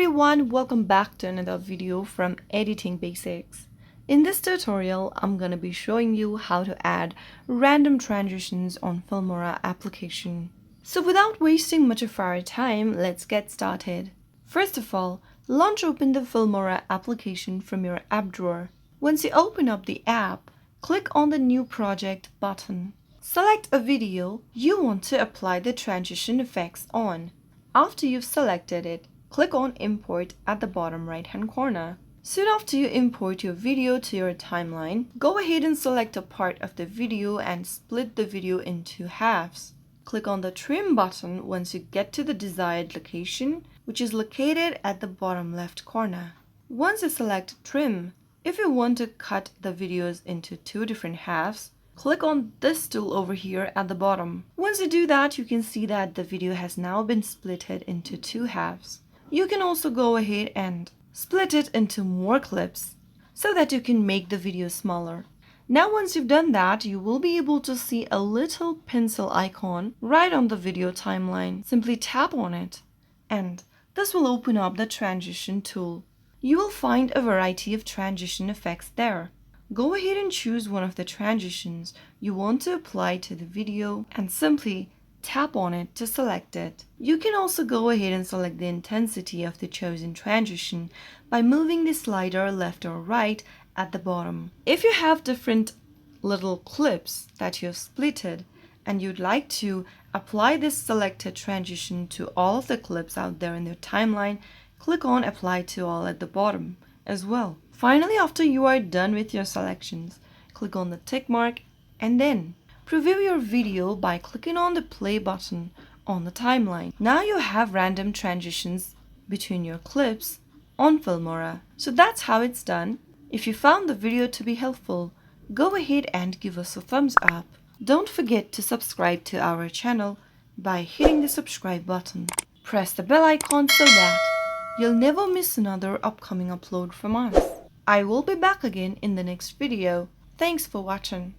everyone, welcome back to another video from Editing Basics. In this tutorial, I'm gonna be showing you how to add random transitions on Filmora application. So without wasting much of our time, let's get started. First of all, launch open the Filmora application from your app drawer. Once you open up the app, click on the New Project button. Select a video you want to apply the transition effects on. After you've selected it, click on Import at the bottom right-hand corner. Soon after you import your video to your timeline, go ahead and select a part of the video and split the video into halves. Click on the Trim button once you get to the desired location, which is located at the bottom left corner. Once you select Trim, if you want to cut the videos into two different halves, click on this tool over here at the bottom. Once you do that, you can see that the video has now been splitted into two halves. You can also go ahead and split it into more clips so that you can make the video smaller. Now once you've done that, you will be able to see a little pencil icon right on the video timeline. Simply tap on it and this will open up the transition tool. You will find a variety of transition effects there. Go ahead and choose one of the transitions you want to apply to the video and simply tap on it to select it. You can also go ahead and select the intensity of the chosen transition by moving the slider left or right at the bottom. If you have different little clips that you have splitted and you'd like to apply this selected transition to all of the clips out there in your timeline, click on Apply to All at the bottom as well. Finally, after you are done with your selections, click on the tick mark and then preview your video by clicking on the play button on the timeline. Now you have random transitions between your clips on Filmora. So that's how it's done. If you found the video to be helpful, go ahead and give us a thumbs up. Don't forget to subscribe to our channel by hitting the subscribe button. Press the bell icon so that you'll never miss another upcoming upload from us. I will be back again in the next video. Thanks for watching.